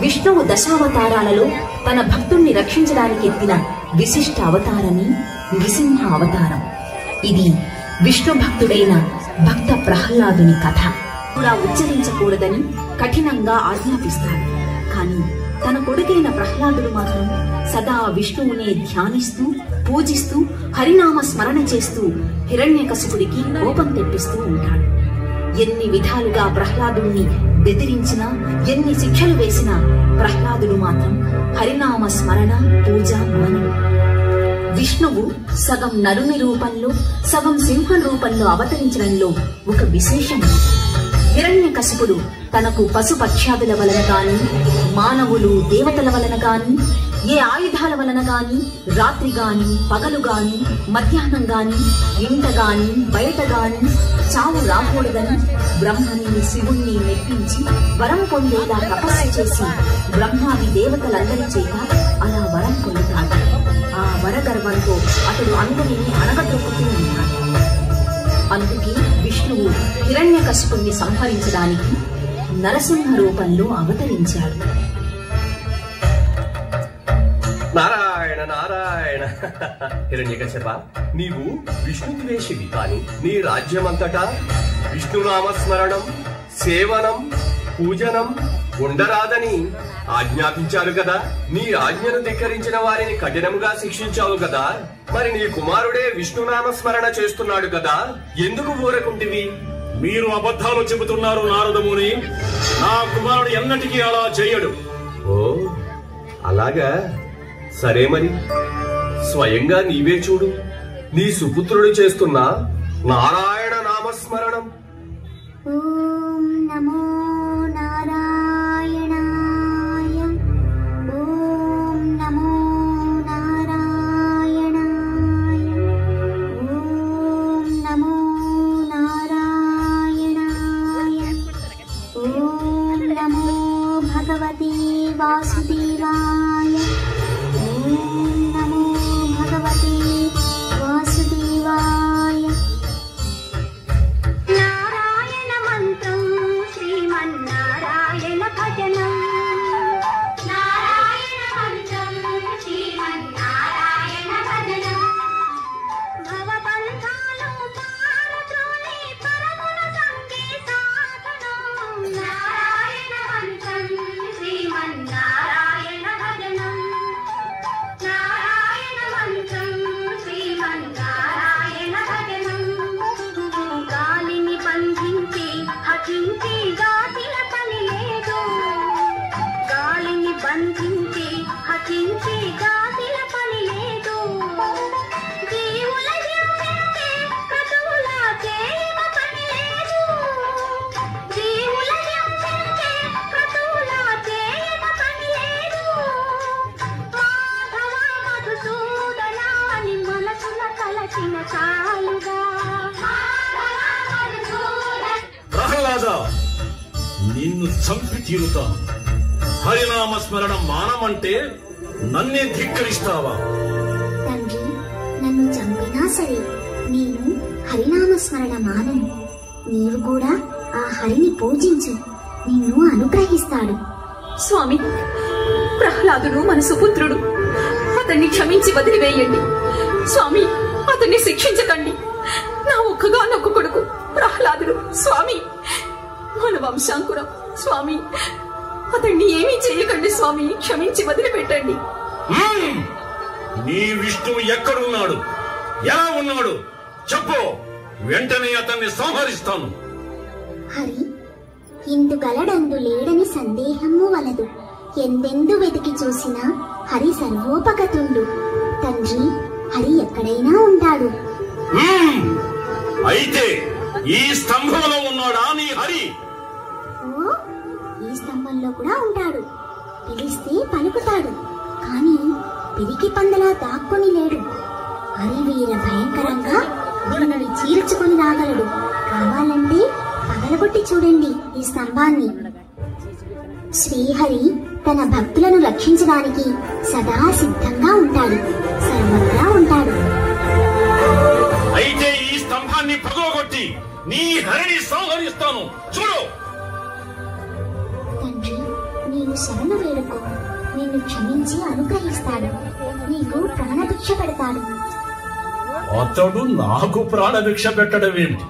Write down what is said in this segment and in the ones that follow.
విష్ణువు దశావతారాలలో తన భక్తుణ్ణి రక్షించడానికి ఎత్తిన విశిష్ట అవతారమే నృసింహ అవతారం. ఇది విష్ణు భక్తుడైన భక్త ప్రహ్లాదుని కథ కూడా ఉచ్చరించకూడదని కఠినంగా ఆజ్ఞాపిస్తాడు. కానీ తన కొడుకైన ప్రహ్లాదుడు మాత్రం సదా విష్ణువునే ధ్యానిస్తూ పూజిస్తూ హరినామ స్మరణ చేస్తూ హిరణ్యకశిపుడికి కోపం తెప్పిస్తూ ఉంటాడు. ఎన్ని విధాలుగా ప్రహ్లాదుణ్ణి బెదిరించినా, ఎన్ని శిక్షలు వేసినా ప్రహ్లాదుడు మాత్రం హరినామ స్మరణ పూజ మానడు. విష్ణువు సగం నరుని రూపంలో సగం సింహం రూపంలో అవతరించడంలో ఒక విశేషం. హిరణ్యకశిపుడు తనకు పశుపక్ష్యాదుల వలన గాని, మానవులు దేవతల వలన గాని, ఏ ఆయుధాల వలన గాని, రాత్రి గాని పగలు గాని మధ్యాహ్నం గాని ఇంట గాని బయట గాని చావు రాకూడదని బ్రహ్మని శివుణ్ణి మెప్పించి వరం పొందేలా తపస్సు చేసి బ్రహ్మాది దేవతలందరి చేత అలా వరం పొందుతాడు. ఆ వరగర్వంతో అతడు అందరినీ అణగదొక్కుతూ ఉన్నాడు. అందుకే విష్ణువు హిరణ్యకశిపుణ్ణి సంహరించడానికి నరసింహ రూపంలో అవతరించాడు. నారాయణ నారాయణ. హిరణ్యకశప, నీవు విష్ణుద్వేషివి, కాని నీ రాజ్యమంతటా విష్ణునామస్మరణం సేవనం పూజనం ఉండరాదని ఆజ్ఞాపించారు కదా. నీ ఆజ్ఞను ధిక్కరించిన వారిని కఠినంగా శిక్షించావు కదా. మరి నీ కుమారుడే విష్ణునామస్మరణ చేస్తున్నాడు కదా, ఎందుకు ఊరకుంటివి? మీరు అబద్ధాలు చెబుతున్నారు నారదముని. నా కుమారుడు ఎన్నటికీ అలా చేయడు. ఓ అలాగా, సరే మరి స్వయంగా నీవే చూడు. నీ సుపుత్రుడు చేస్తున్న నారాయణ నామస్మరణం. ఓం నమో నారాయణాయ, ఓం నమో నారాయణాయ, ఓం నమో నారాయణాయ, ఓం నమో భగవతే వాసుదేవాయ, ఓం నమో భగవతే వాసుదేవాయ. నారాయణ మంత్రం శ్రీమన్నారాయణ భజనం, నారాయణ మంత్రం శ్రీమన్నారాయణ భజనం. భవబంధాలు పారద్రోలి పరమున సంగే సాధనం, నారాయణ మంత్రం శ్రీమన్నారాయణ భజనం, నారాయణ మంత్రం శ్రీమన్నారాయణ భజనం. గాలిని బంధించి హఠించి గాదిల పని లేదు, గాలిని బంధించి హఠించి గాదిల పని లేదు. జీవుల హింసించే క్రతువుల చేయవ పని లేదు, జీవుల హింసించే క్రతువుల చేయవ పని లేదు. మాధవ మధుసూదనాని మనసున కలచిన చాలుగా. ప్రహ్లాద, నిన్ను చంపి తీరుతాను. హరినామస్మరణ మానమంటే నన్నే ధిక్కరిస్తావా? తండ్రి, నన్ను చంపినా సరే నేను హరినామస్మరణ మానను. నీవు కూడా ఆ హరిని పూజించు, నిన్ను అనుగ్రహిస్తాడు. స్వామి, ప్రహ్లాదుడు మన సుపుత్రుడు, అతన్ని క్షమించి వదిలివేయండి. స్వామి, అతన్ని శిక్షించకండి. నా ఒక్కగానొక్క కొడుకు ప్రహ్లాదుడు స్వామి, మన వంశాంకురం స్వామి, అతన్ని ఏమీ చేయకండి స్వామి, క్షమించి వదిలిపెట్టండి. నీ విష్ణువు ఎక్కడున్నాడు, ఎలా ఉన్నాడు చెప్పు, వెంటనే అతన్ని సంహరిస్తాను. హరి ఇందు గలడందు లేడని సందేహము వలదు. ఎందెందు వెతికి చూసినా హరి సర్వోపగతుండు. తండ్రి, హరి ఎక్కడైనా ఉంటాడు. అయితే ఈ స్తంభంలో ఉన్నాడా నీ హరి? ఓ, ఈ స్తంభంలో కూడా ఉంటాడు. పిలిస్తే పలుకుతాడు, కాని పిరికి పందలా దాక్కుని లేడు. హరి వీర భయంకరంగా దీనిని చీల్చుకుని రాగలడు. కావాలంటే పగలగొట్టి చూడండి ఈ స్తంభాన్ని. శ్రీహరి తన భక్తులను రక్షించడానికి సదా సిద్ధంగా ఉంటాడు, సర్వత్రా ఉంటాడు. అయితే ఈ స్తంభాన్ని పగలగొట్టి నీ హరిని సంహరిస్తాను, చూడు. తండ్రి, నీవు శరణు వేడుకో, నిన్ను క్షమించి అనుగ్రహిస్తాడు, నీకు ప్రాణభిక్ష పెడతాడు. అతడు నాకు ప్రాణభిక్ష పెట్టడం ఏమిటి?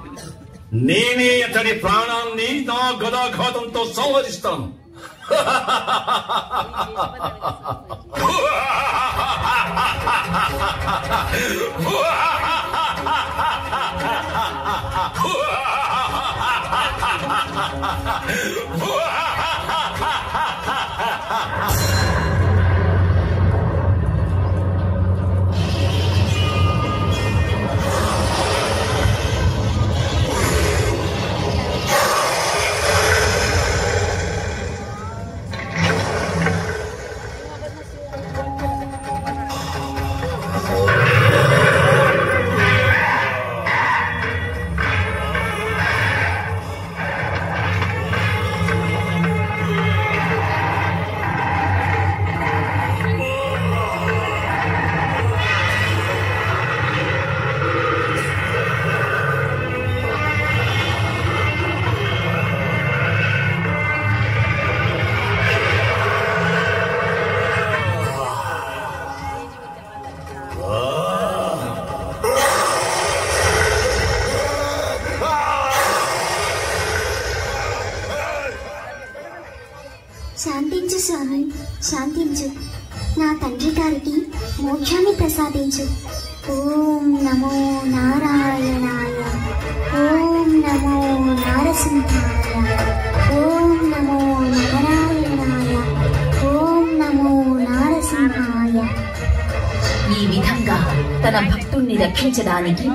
నేనే అతడి ప్రాణాన్ని నా గదాఘాతంతో సంహరిస్తాను. శాంతించు స్వామి, శాంతించు. నా తండ్రి గారికి మోక్షాన్ని ప్రసాదించు. ఓం నమో నారాయణాయ, ఓం నమో నారసింహాయ, ఓం నమో నారాయణాయ, ఓం నమో నారసింహాయ. ఈ విధంగా తన భక్తుణ్ణి రక్షించడానికి,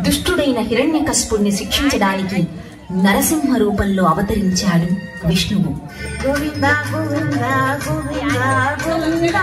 దుష్టుడైన హిరణ్యకశిపుణ్ణి శిక్షించడానికి నరసింహ రూపంలో అవతరించాడు విష్ణువు. గోవింద గోవింద గోవింద గోవింద.